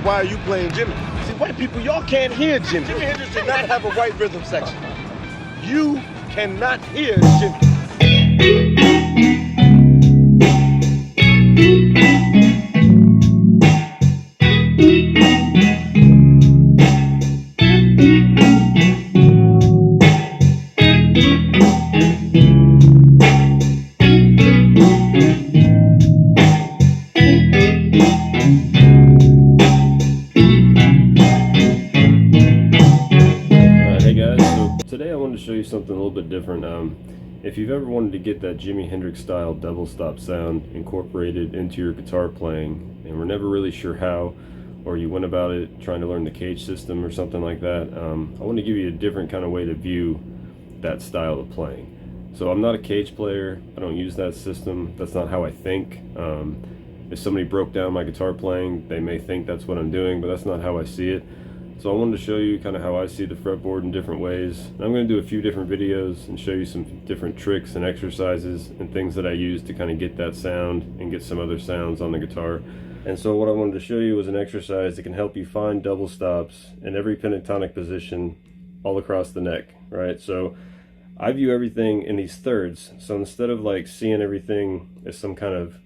why are you playing Jimmy? See, white people, y'all can't hear Jimmy. Jimi Hendrix did not have a white rhythm section. You cannot hear Jimmy. Show you something a little bit different. If you've ever wanted to get that Jimi Hendrix style double stop sound incorporated into your guitar playing and we're never really sure how, or you went about it trying to learn the cage system or something like that, I want to give you a different kind of way to view that style of playing. So I'm not a cage player, I don't use that system, that's not how I think. If somebody broke down my guitar playing, they may think that's what I'm doing, but that's not how I see it. So I wanted to show you kind of how I see the fretboard in different ways. And I'm going to do a few different videos and show you some different tricks and exercises and things that I use to kind of get that sound and get some other sounds on the guitar. And so what I wanted to show you was an exercise that can help you find double stops in every pentatonic position all across the neck, right? So I view everything in these thirds. So instead of like seeing everything as some kind of,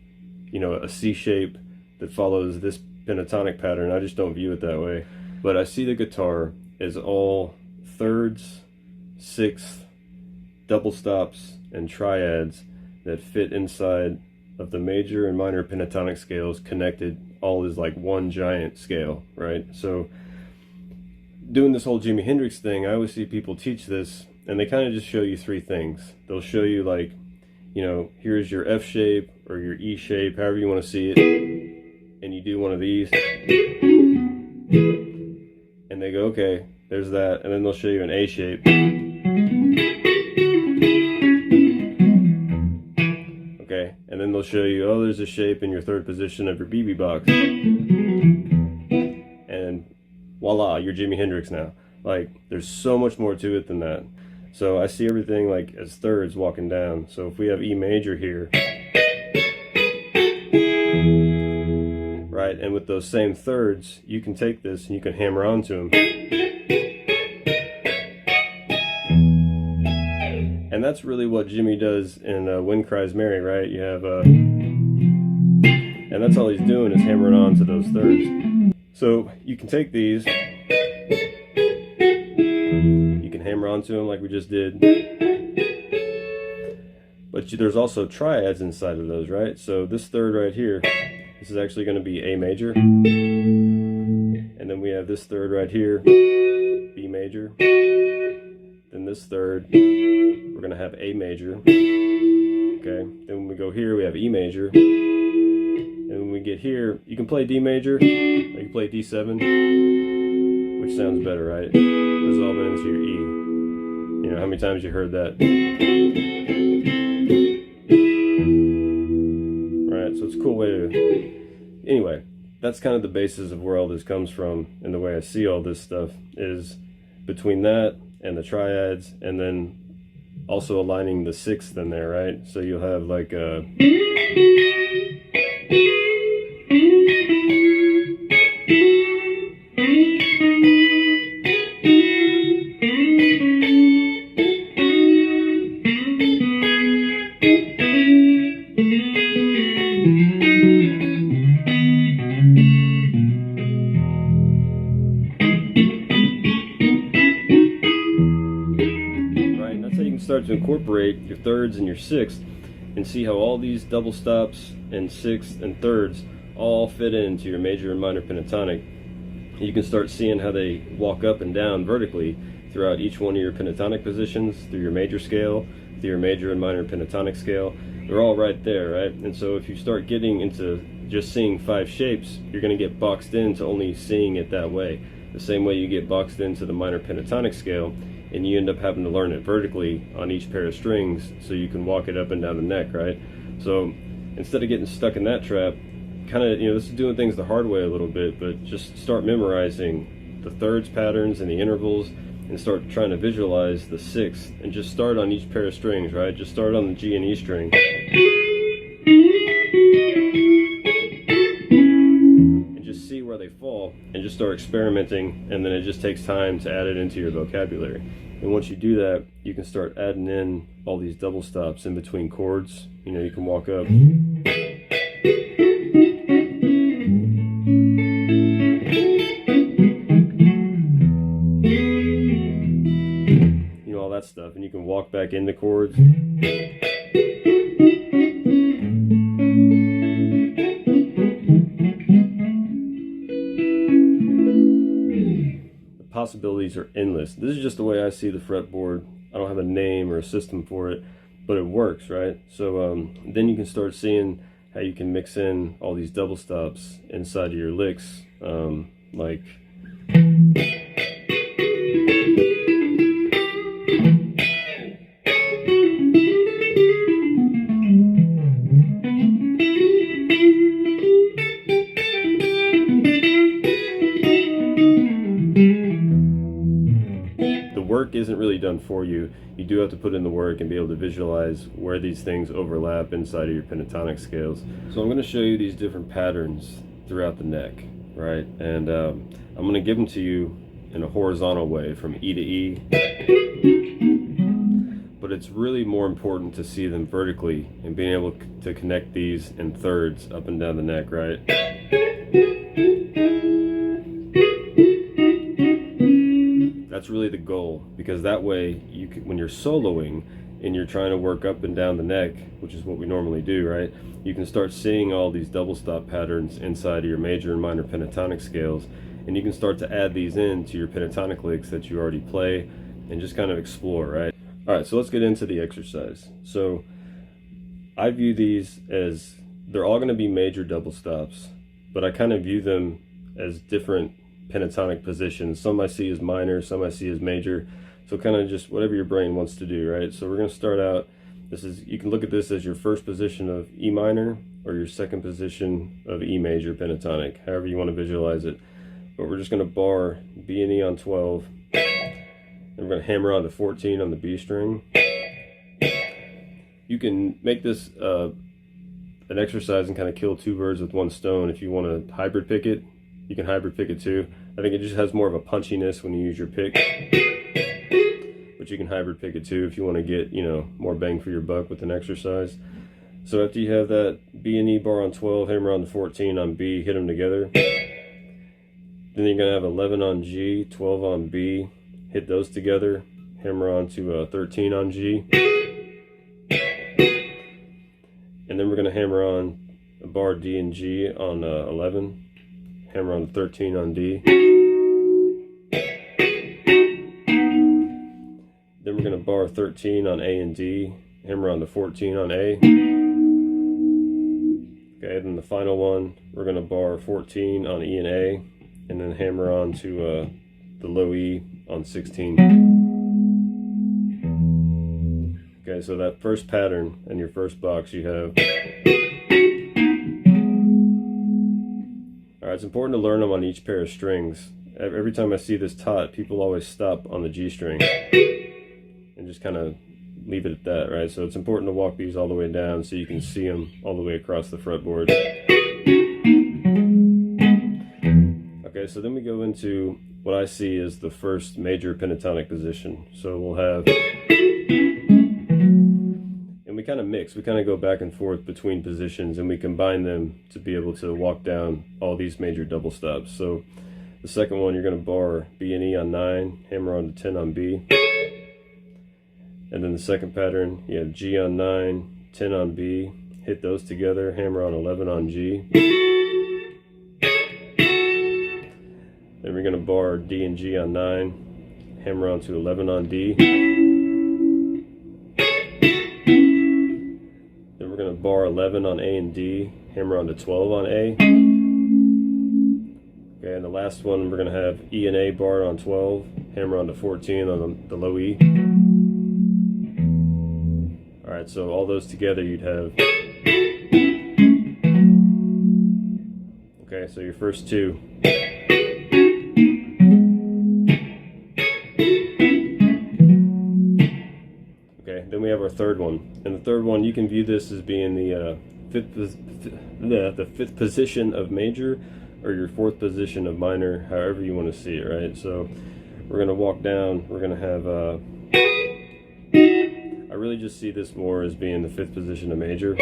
you know, a C shape that follows this pentatonic pattern, I just don't view it that way. But I see the guitar as all thirds, sixths, double stops, and triads that fit inside of the major and minor pentatonic scales connected all as like one giant scale, right? So doing this whole Jimi Hendrix thing, I always see people teach this and they kind of just show you three things. They'll show you like, you know, here's your F shape or your E shape, however you want to see it, and you do one of these. And they go, okay, there's that, and then they'll show you an A shape. Okay, and then they'll show you, oh, there's a shape in your third position of your BB box. And voila, you're Jimi Hendrix now. Like, there's so much more to it than that. So I see everything like as thirds walking down. So if we have E major here, right, and with those same thirds, you can take this and you can hammer onto them. And that's really what Jimmy does in Wind Cries Mary, right? You have, and that's all he's doing is hammering onto those thirds. So you can take these, you can hammer onto them like we just did, but there's also triads inside of those, right? So this third right here, this is actually going to be A major, and then we have this third right here, B major, then this third, we're going to have A major, okay, then when we go here we have E major, and when we get here, you can play D major, or you can play D7, which sounds better, right, resolving into your E. You know, how many times you heard that? So it's a cool way to, anyway, that's kind of the basis of where all this comes from, and the way I see all this stuff is between that and the triads, and then also aligning the sixth in there, right? So you'll have like a start to incorporate your thirds and your sixths and see how all these double stops and sixths and thirds all fit into your major and minor pentatonic. You can start seeing how they walk up and down vertically throughout each one of your pentatonic positions, through your major scale, through your major and minor pentatonic scale. They're all right there, right? And so if you start getting into just seeing 5 shapes, you're going to get boxed into only seeing it that way. The same way you get boxed into the minor pentatonic scale, and you end up having to learn it vertically on each pair of strings so you can walk it up and down the neck, right? So instead of getting stuck in that trap, kind of, you know, this is doing things the hard way a little bit, but just start memorizing the thirds patterns and the intervals, and start trying to visualize the sixth, and just start on each pair of strings, right? Just start on the G and E string. And just see where they they fall, and just start experimenting, and then it just takes time to add it into your vocabulary. And once you do that, you can start adding in all these double stops in between chords. You know, you can walk up. You know, all that stuff, and you can walk back into chords. Possibilities are endless. This is just the way I see the fretboard. I don't have a name or a system for it, but it works, right? So then you can start seeing how you can mix in all these double stops inside of your licks, like work isn't really done for you. You do have to put in the work and be able to visualize where these things overlap inside of your pentatonic scales. So I'm going to show you these different patterns throughout the neck, right? And I'm going to give them to you in a horizontal way from E to E. But it's really more important to see them vertically and being able to connect these in thirds up and down the neck, right? That's really the goal, because that way you can, when you're soloing and you're trying to work up and down the neck, which is what we normally do, right? You can start seeing all these double stop patterns inside of your major and minor pentatonic scales, and you can start to add these into your pentatonic licks that you already play and just kind of explore, right? All right, so let's get into the exercise. So I view these as, they're all going to be major double stops, but I kind of view them as different pentatonic positions. Some I see as minor, some I see as major. So kind of just whatever your brain wants to do, right? So we're going to start out, this is, you can look at this as your first position of E minor or your second position of E major pentatonic, however you want to visualize it. But we're just going to bar B and E on 12, and we're going to hammer on to 14 on the B string. You can make this an exercise and kind of kill two birds with one stone. If you want to hybrid pick it, you can hybrid pick it too. I think it just has more of a punchiness when you use your pick. But you can hybrid pick it too if you want to get, you know, more bang for your buck with an exercise. So after you have that B and E bar on 12, hammer on to 14 on B, hit them together. Then you're going to have 11 on G, 12 on B, hit those together, hammer on to 13 on G. And then we're going to hammer on a bar D and G on 11. Hammer on to 13 on D. Then we're going to bar 13 on A and D, hammer on to 14 on A. Okay, then the final one, we're going to bar 14 on E and A, and then hammer on to the low E on 16. Okay, so that first pattern in your first box you have. It's important to learn them on each pair of strings. Every time I see this taught, people always stop on the G string and just kind of leave it at that, right? So it's important to walk these all the way down so you can see them all the way across the fretboard. Okay, so then we go into what I see as the first major pentatonic position. So we'll have, we kind of mix, we kind of go back and forth between positions, and we combine them to be able to walk down all these major double stops. So the second one, you're going to bar B and E on 9, hammer on to 10 on B. And then the second pattern, you have G on 9, 10 on B, hit those together, hammer on 11 on G. Then we're going to bar D and G on 9, hammer on to 11 on D. We're going to bar 11 on A and D, hammer on to 12 on A. Okay, and the last one, we're going to have E and A barred on 12, hammer on to 14 on the low E. Alright, so all those together you'd have. Okay, so your first two. Then we have our third one, and the third one, you can view this as being the fifth position of major or your fourth position of minor, however you want to see it, right? So we're going to walk down, we're going to have, I really just see this more as being the fifth position of major.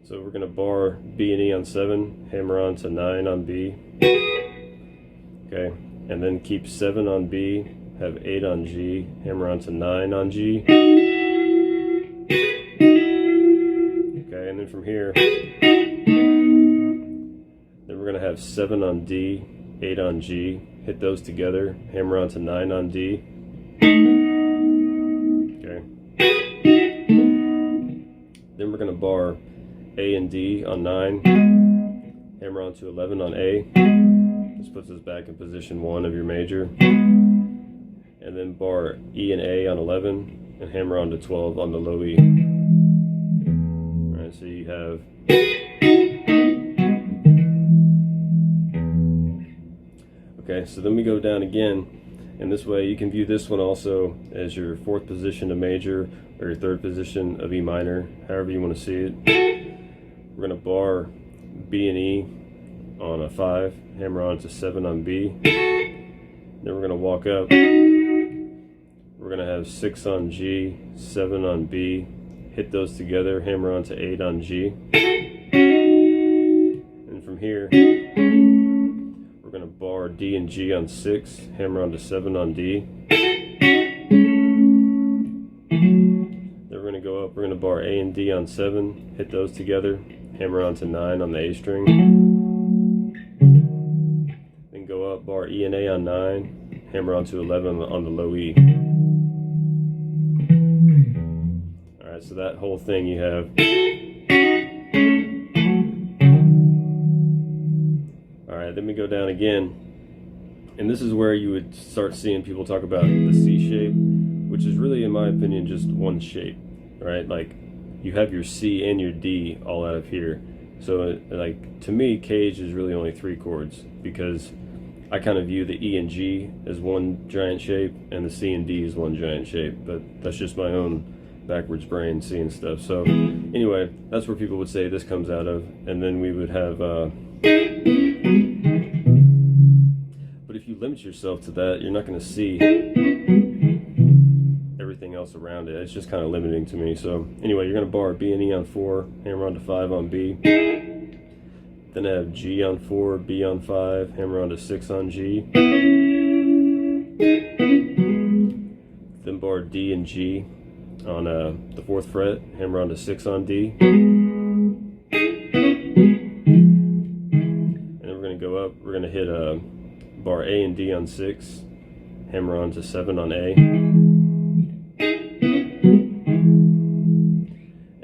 So we're going to bar B and E on 7, hammer on to 9 on B, okay, and then keep 7 on B, have 8 on G, hammer on to 9 on G, okay, and then from here, then we're going to have 7 on D, 8 on G, hit those together, hammer on to 9 on D, okay, then we're going to bar A and D on 9, hammer on to 11 on A. This puts us back in position 1 of your major. And then bar E and A on 11 and hammer on to 12 on the low E. Alright, so you have okay, so then we go down again, and this way you can view this one also as your fourth position of major or your third position of E minor, however you want to see it. We're going to bar B and E on a 5, hammer on to 7 on B. Then we're going to walk up. We're going to have 6 on G, 7 on B, hit those together, hammer on to 8 on G. And from here, we're going to bar D and G on 6, hammer on to 7 on D. Then we're going to go up, we're going to bar A and D on 7, hit those together, hammer on to 9 on the A string. Then go up, bar E and A on 9, hammer on to 11 on the low E. Alright, so that whole thing you have. Alright, then we go down again. And this is where you would start seeing people talk about the C shape, which is really, in my opinion, just one shape, right? Like, you have your C and your D all out of here. So like, to me, Cage is really only 3 chords, because I kind of view the E and G as one giant shape and the C and D as one giant shape, but that's just my own backwards brain seeing stuff. So anyway, that's where people would say this comes out of, and then we would have but if you limit yourself to that, you're not going to see everything else around it. It's just kind of limiting to me. So anyway, you're going to bar B and E on 4, hammer on to 5 on B, then have G on 4, B on 5, hammer on to 6 on G, then bar D and G on the 4th fret, hammer on to 6 on D, and then we're going to go up, we're going to hit bar A and D on 6, hammer on to 7 on A,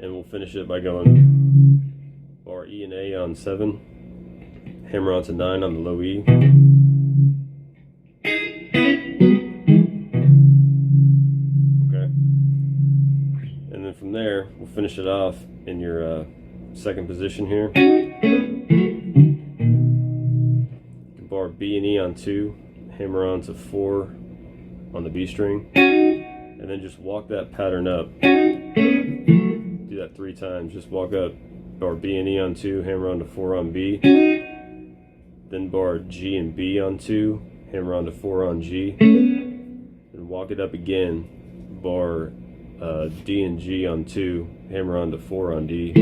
and we'll finish it by going bar E and A on 7, hammer on to 9 on the low E, okay, and then from there we'll finish it off in your second position here. Bar B and E on 2, hammer on to 4 on the B string, and then just walk that pattern up. Do that 3 times. Just walk up, bar B and E on 2, hammer on to 4 on B, then bar G and B on 2, hammer on to 4 on G, then walk it up again, bar D and G on 2, hammer on to 4 on D,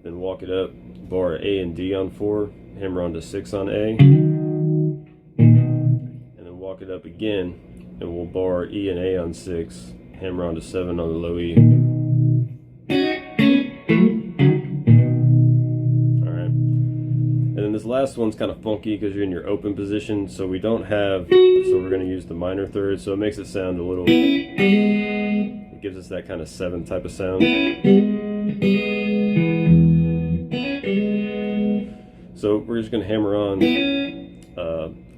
then walk it up, bar A and D on 4, hammer on to 6 on A, and then walk it up again, and we'll bar E and A on 6, hammer on to 7 on the low E. Alright, and then this last one's kind of funky because you're in your open position, so we don't have, so we're going to use the minor third, so it makes it sound a little, it gives us that kind of 7 type of sound. So we're just going to hammer on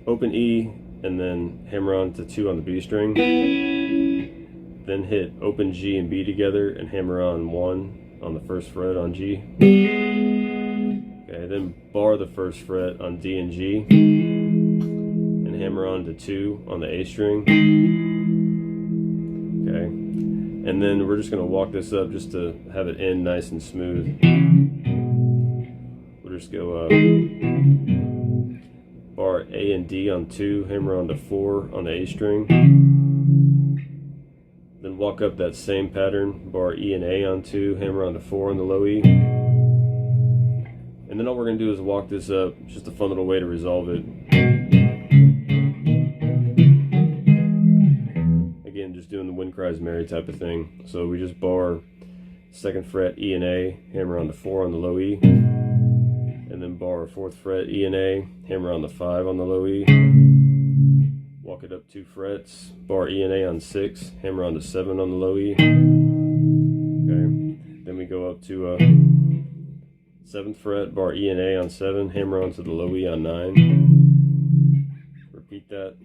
open E and then hammer on to 2 on the B string, then hit open G and B together and hammer on 1 on the 1st fret on G. Okay, then bar the 1st fret on D and G and hammer on to 2 on the A string. Okay, and then we're just going to walk this up just to have it end nice and smooth. just go bar A and D on 2, hammer on to 4 on the A string. Then walk up that same pattern, bar E and A on 2, hammer on to 4 on the low E. And then all we're going to do is walk this up. It's just a fun little way to resolve it. Again, just doing the Wind Cries Mary type of thing. So we just bar 2nd fret E and A, hammer on the 4 on the low E. And then bar 4th fret E and A, hammer on the 5 on the low E. Walk it up 2 frets, bar E and A on 6, hammer on to 7 on the low E. Okay, then we go up to 7th fret, bar E and A on 7, hammer on to the low E on 9. Repeat that.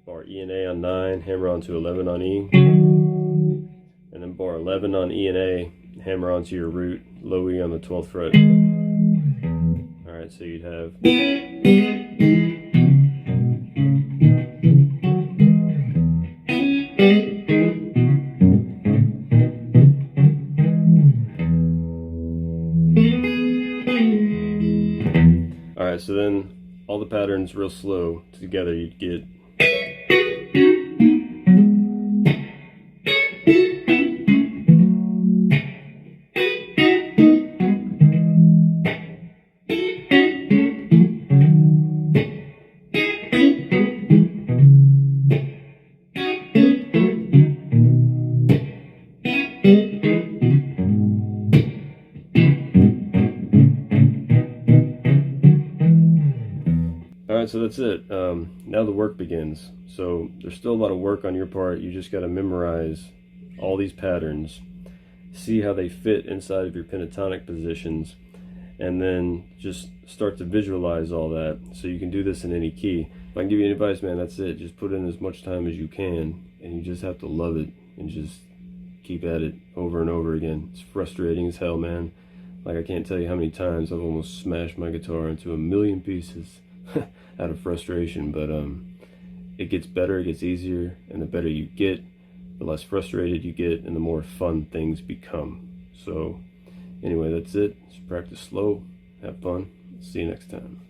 Bar E and A on 9, hammer on to 11 on E. And then bar 11 on E and A, hammer onto your root, low E on the 12th fret. Alright, so you'd have. Alright, so then all the patterns real slow together, you'd get. Alright, so that's it. Now the work begins. So there's still a lot of work on your part. You just got to memorize all these patterns, see how they fit inside of your pentatonic positions, and then just start to visualize all that so you can do this in any key. If I can give you any advice, man, that's it. Just put in as much time as you can, and you just have to love it and just keep at it over and over again. It's frustrating as hell, man. Like, I can't tell you how many times I've almost smashed my guitar into a million pieces out of frustration, but it gets better, it gets easier, and the better you get, the less frustrated you get, and the more fun things become. So anyway, that's it. Just practice slow, have fun. See you next time.